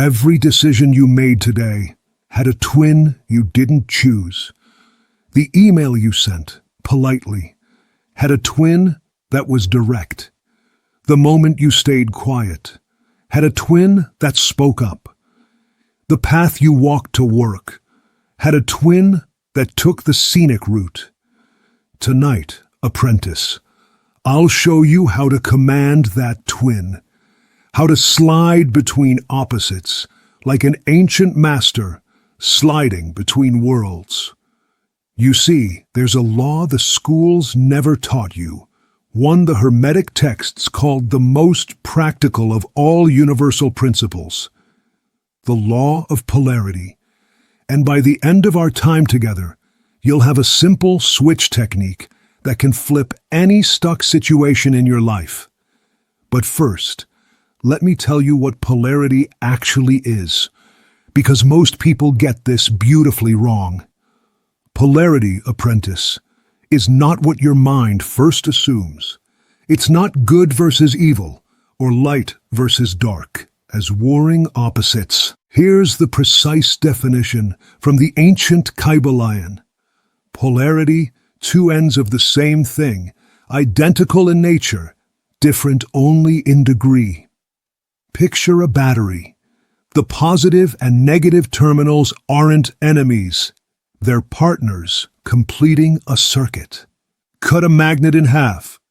Every decision you made today had a twin you didn't choose. The email you sent, politely, had a twin that was direct. The moment you stayed quiet had a twin that spoke up. The path you walked to work had a twin that took the scenic route. Tonight, apprentice, I'll show you how to command that twin, how to slide between opposites like an ancient master sliding between worlds. You see, there's a law the schools never taught you, one the Hermetic texts called the most practical of all universal principles, the Law of Polarity. And by the end of our time together, you'll have a simple switch technique that can flip any stuck situation in your life. But first, let me tell you what polarity actually is, because most people get this beautifully wrong. Polarity, apprentice, is not what your mind first assumes. It's not good versus evil, or light versus dark, as warring opposites. Here's the precise definition from the ancient Kybalion. Polarity, two ends of the same thing, identical in nature, different only in degree. Picture a battery. The positive and negative terminals aren't enemies. They're partners completing a circuit. Cut a magnet in half,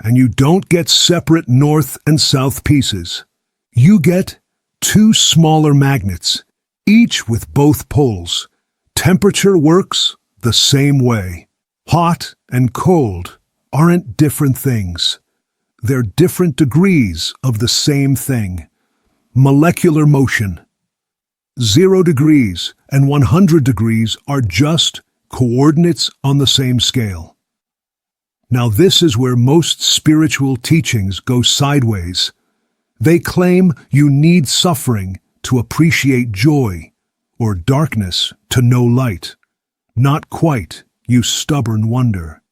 and you don't get separate north and south pieces. You get two smaller magnets, each with both poles. Temperature works the same way. Hot and cold aren't different things. They're different degrees of the same thing. Molecular motion. 0 degrees and 100 degrees are just coordinates on the same scale. Now this is where most spiritual teachings go sideways. They claim you need suffering to appreciate joy, or darkness to know light. Not quite, you stubborn wonder.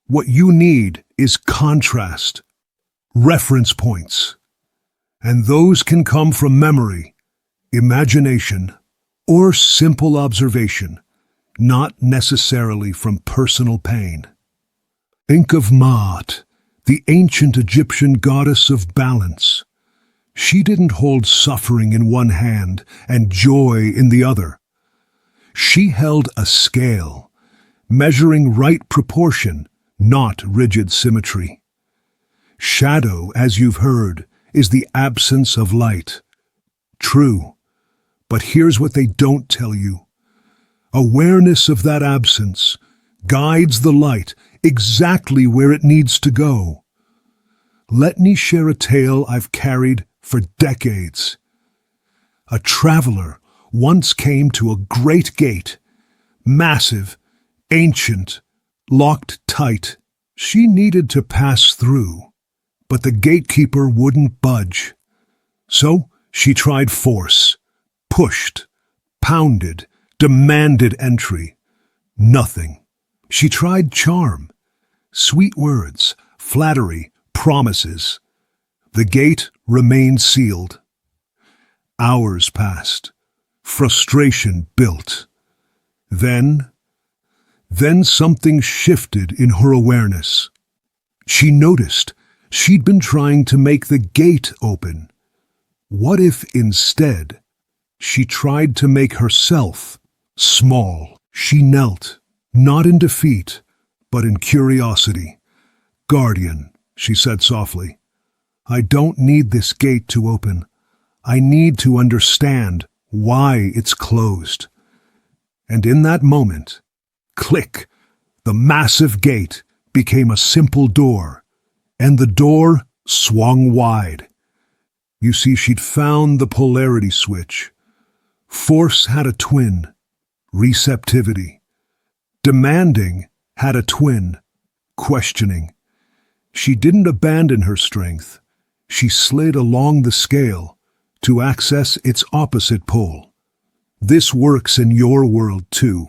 What you need is contrast, reference points. And those can come from memory, imagination, or simple observation, not necessarily from personal pain. Think of Maat, the ancient Egyptian goddess of balance. She didn't hold suffering in one hand and joy in the other. She held a scale, measuring right proportion, not rigid symmetry. Shadow, as you've heard, is the absence of light. True, but here's what they don't tell you. Awareness of that absence guides the light exactly where it needs to go. Let me share a tale I've carried for decades. A traveler once came to a great gate, massive, ancient, locked tight. She needed to pass through, but the gatekeeper wouldn't budge. So she tried force, pushed, pounded, demanded entry. Nothing. She tried charm, sweet words, flattery, promises. The gate remained sealed. Hours passed. Frustration built. Then something shifted in her awareness. She noticed she'd been trying to make the gate open. What if instead she tried to make herself small? She knelt, not in defeat, but in curiosity. "Guardian," she said softly, "I don't need this gate to open. I need to understand why it's closed." And in that moment, click, the massive gate became a simple door, and the door swung wide. You see, she'd found the polarity switch. Force had a twin, receptivity. Demanding had a twin, questioning. She didn't abandon her strength. She slid along the scale to access its opposite pole. This works in your world too.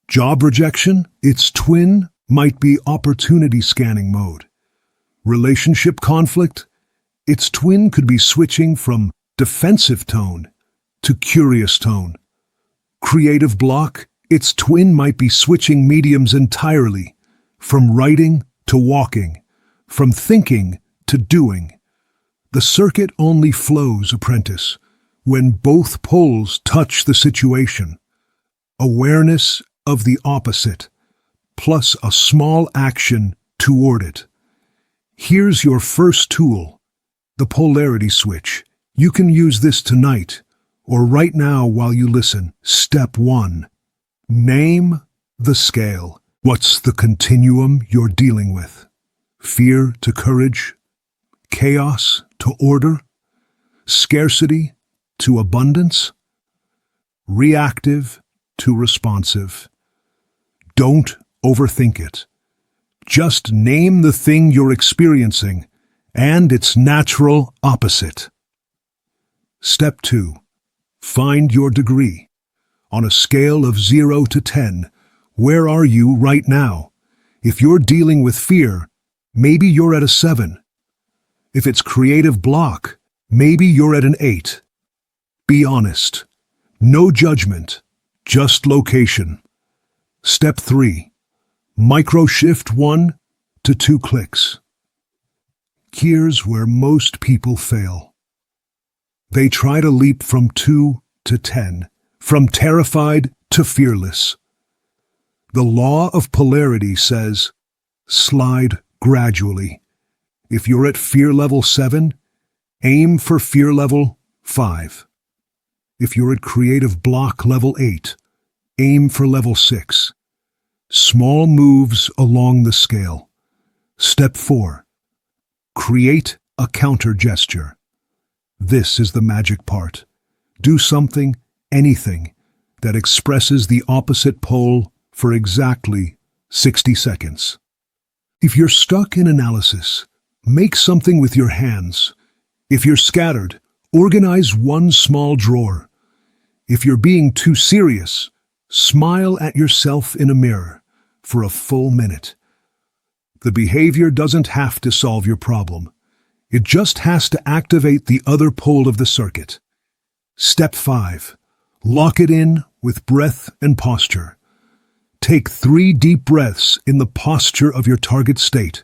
Job rejection, its twin might be opportunity scanning mode. Relationship conflict, its twin could be switching from defensive tone to curious tone. Creative block, its twin might be switching mediums entirely, from writing to walking, from thinking to doing. The circuit only flows, apprentice, when both poles touch the situation. Awareness of the opposite, plus a small action toward it. Here's your first tool, the Polarity Switch. You can use this tonight, or right now while you listen. Step 1. Name the scale. What's the continuum you're dealing with? Fear to courage? Chaos to order? Scarcity to abundance? Reactive to responsive? Don't overthink it. Just name the thing you're experiencing and its natural opposite. Step 2. Find your degree. On a scale of 0 to 10, where are you right now? If you're dealing with fear, maybe you're at a 7. If it's creative block, maybe you're at an 8. Be honest. No judgment, just location. Step 3. Micro shift 1 to 2 clicks. Here's where most people fail. They try to leap from 2 to 10, from terrified to fearless. The Law of Polarity says, slide gradually. If you're at fear level 7, aim for fear level 5. If you're at creative block level 8, aim for level 6. Small moves along the scale. Step 4. Create a counter gesture. This is the magic part. Do something, anything, that expresses the opposite pole for exactly 60 seconds. If you're stuck in analysis, make something with your hands. If you're scattered, organize one small drawer. If you're being too serious, smile at yourself in a mirror for a full minute. The behavior doesn't have to solve your problem. It just has to activate the other pole of the circuit. Step 5. Lock it in with breath and posture. Take 3 deep breaths in the posture of your target state.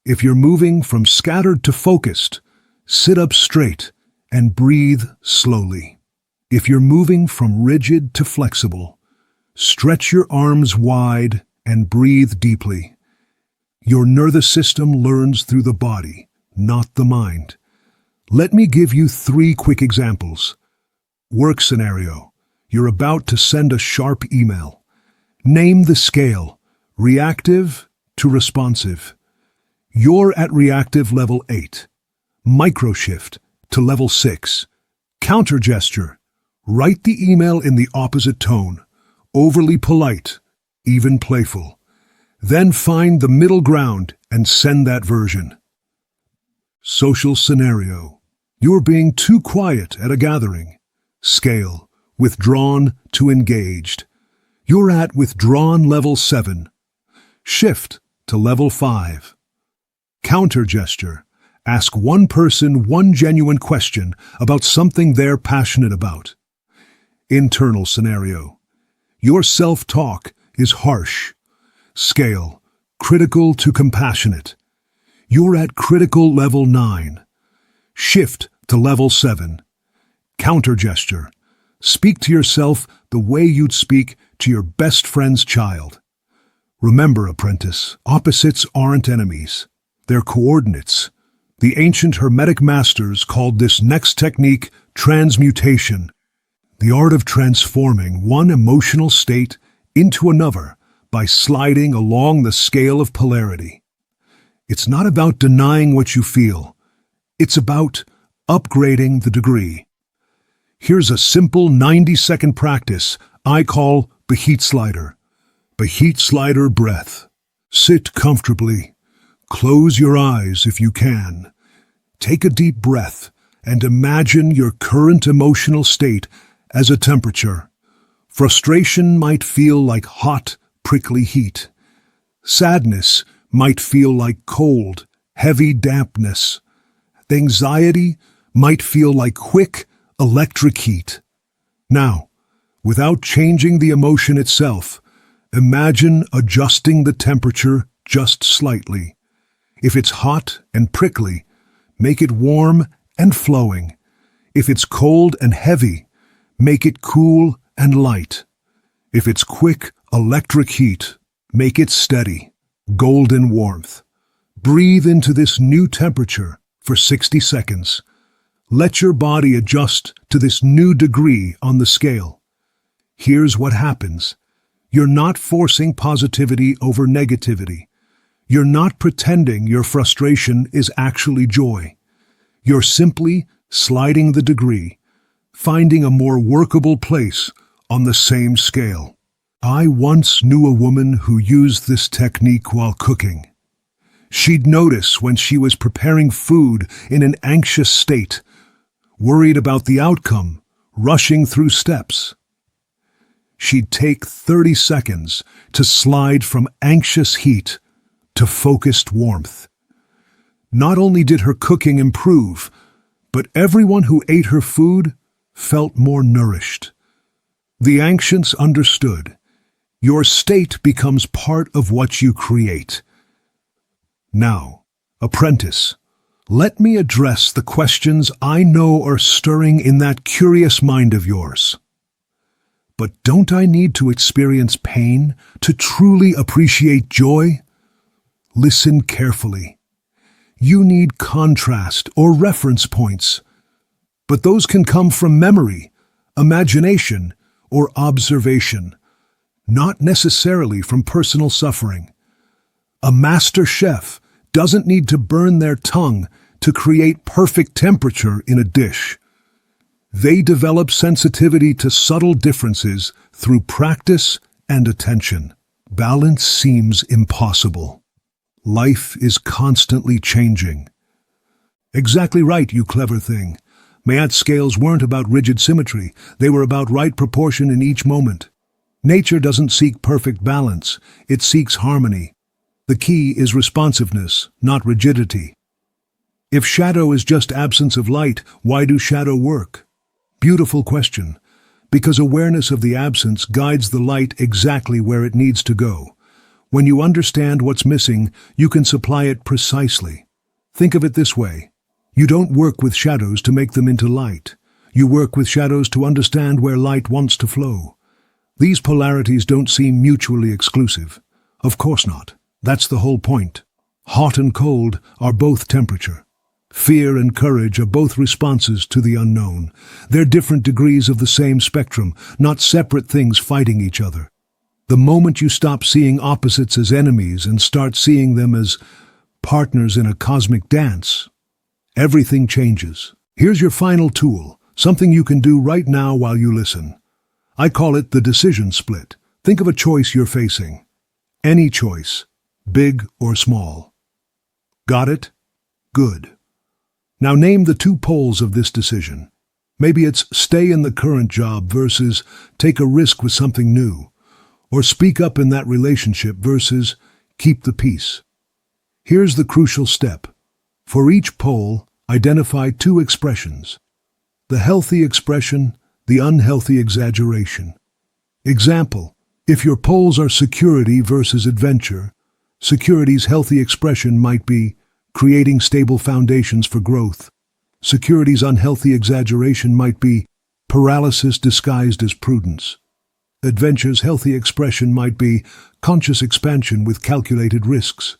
If you're moving from scattered to focused, sit up straight and breathe slowly. If you're moving from rigid to flexible, stretch your arms wide and breathe deeply. Your nervous system learns through the body, not the mind. Let me give you 3 quick examples. Work scenario. You're about to send a sharp email. Name the scale, reactive to responsive. You're at reactive level 8. Microshift to level 6. Counter gesture. Write the email in the opposite tone. Overly polite, even playful. Then find the middle ground and send that version. Social scenario. You're being too quiet at a gathering. Scale, withdrawn to engaged. You're at withdrawn level 7. Shift to level 5. Counter gesture. Ask one person one genuine question about something they're passionate about. Internal scenario. Your self-talk is harsh. Scale, critical to compassionate. You're at critical level 9. Shift to level 7. Counter gesture. Speak to yourself the way you'd speak to your best friend's child. Remember, apprentice, opposites aren't enemies. They're coordinates. The ancient Hermetic masters called this next technique transmutation, the art of transforming one emotional state into another by sliding along the scale of polarity. It's not about denying what you feel. It's about upgrading the degree. Here's a simple 90-second practice I call the heat slider. The heat slider breath. Sit comfortably. Close your eyes if you can. Take a deep breath and imagine your current emotional state as a temperature. Frustration might feel like hot, prickly heat. Sadness might feel like cold, heavy dampness. Anxiety might feel like quick, electric heat. Now, without changing the emotion itself, imagine adjusting the temperature just slightly. If it's hot and prickly, make it warm and flowing. If it's cold and heavy, make it cool and light. If it's quick, electric heat, make it steady, golden warmth. Breathe into this new temperature for 60 seconds. Let your body adjust to this new degree on the scale. Here's what happens. You're not forcing positivity over negativity. You're not pretending your frustration is actually joy. You're simply sliding the degree, finding a more workable place on the same scale. I once knew a woman who used this technique while cooking. She'd notice when she was preparing food in an anxious state, worried about the outcome, rushing through steps. She'd take 30 seconds to slide from anxious heat to focused warmth. Not only did her cooking improve, but everyone who ate her food felt more nourished. The ancients understood. Your state becomes part of what you create. Now, apprentice, let me address the questions I know are stirring in that curious mind of yours. But don't I need to experience pain to truly appreciate joy? Listen carefully. You need contrast or reference points, but those can come from memory, imagination, or observation, not necessarily from personal suffering. A master chef doesn't need to burn their tongue to create perfect temperature in a dish. They develop sensitivity to subtle differences through practice and attention. Balance seems impossible. Life is constantly changing. Exactly right, you clever thing. Mayat's scales weren't about rigid symmetry. They were about right proportion in each moment. Nature doesn't seek perfect balance. It seeks harmony. The key is responsiveness, not rigidity. If shadow is just absence of light, why do shadow work? Beautiful question. Because awareness of the absence guides the light exactly where it needs to go. When you understand what's missing, you can supply it precisely. Think of it this way. You don't work with shadows to make them into light. You work with shadows to understand where light wants to flow. These polarities don't seem mutually exclusive. Of course not. That's the whole point. Hot and cold are both temperature. Fear and courage are both responses to the unknown. They're different degrees of the same spectrum, not separate things fighting each other. The moment you stop seeing opposites as enemies and start seeing them as partners in a cosmic dance, everything changes. Here's your final tool, something you can do right now while you listen. I call it the decision split. Think of a choice you're facing. Any choice, big or small. Got it? Good. Now name the two poles of this decision. Maybe it's stay in the current job versus take a risk with something new, or speak up in that relationship versus keep the peace. Here's the crucial step. For each pole, identify two expressions. The healthy expression, the unhealthy exaggeration. Example, if your poles are security versus adventure, security's healthy expression might be creating stable foundations for growth. Security's unhealthy exaggeration might be paralysis disguised as prudence. Adventure's healthy expression might be conscious expansion with calculated risks.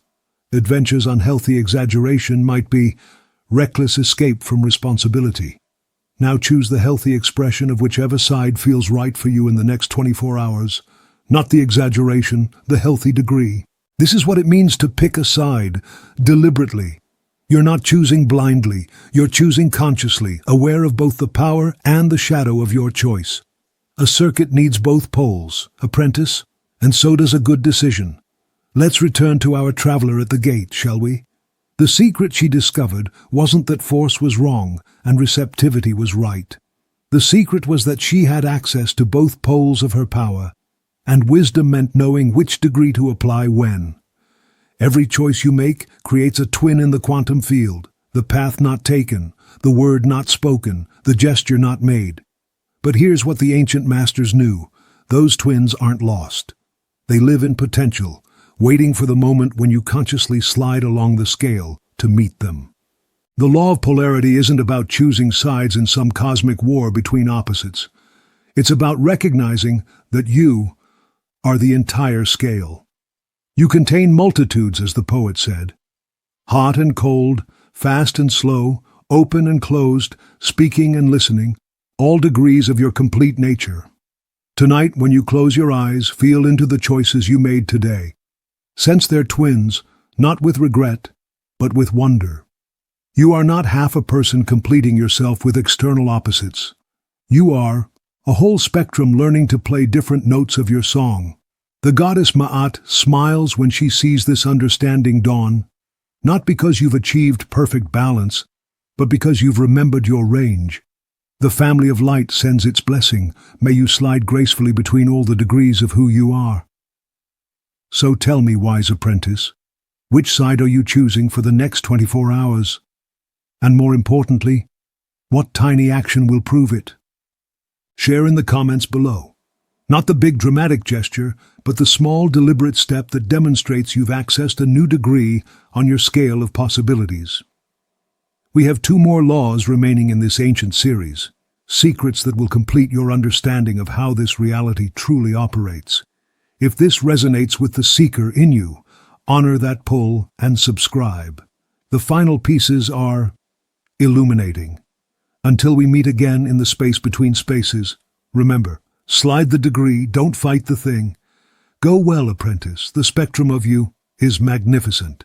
Adventure's unhealthy exaggeration might be reckless escape from responsibility. Now choose the healthy expression of whichever side feels right for you in the next 24 hours. Not the exaggeration, the healthy degree. This is what it means to pick a side, deliberately. You're not choosing blindly, you're choosing consciously, aware of both the power and the shadow of your choice. A circuit needs both poles, apprentice, and so does a good decision. Let's return to our traveler at the gate, shall we? The secret she discovered wasn't that force was wrong and receptivity was right. The secret was that she had access to both poles of her power, and wisdom meant knowing which degree to apply when. Every choice you make creates a twin in the quantum field, the path not taken, the word not spoken, the gesture not made. But here's what the ancient masters knew. Those twins aren't lost. They live in potential, waiting for the moment when you consciously slide along the scale to meet them. The law of polarity isn't about choosing sides in some cosmic war between opposites. It's about recognizing that you are the entire scale. You contain multitudes, as the poet said. Hot and cold, fast and slow, open and closed, speaking and listening, all degrees of your complete nature. Tonight, when you close your eyes, feel into the choices you made today. Sense their twins, not with regret, but with wonder. You are not half a person completing yourself with external opposites. You are a whole spectrum learning to play different notes of your song. The goddess Ma'at smiles when she sees this understanding dawn, not because you've achieved perfect balance, but because you've remembered your range. The family of light sends its blessing. May you slide gracefully between all the degrees of who you are. So tell me, wise apprentice, which side are you choosing for the next 24 hours? And more importantly, what tiny action will prove it? Share in the comments below. Not the big dramatic gesture, but the small deliberate step that demonstrates you've accessed a new degree on your scale of possibilities. We have 2 more laws remaining in this ancient series, secrets that will complete your understanding of how this reality truly operates. If this resonates with the seeker in you, honor that pull and subscribe. The final pieces are illuminating. Until we meet again in the space between spaces, remember, slide the degree, don't fight the thing. Go well, apprentice. The spectrum of you is magnificent.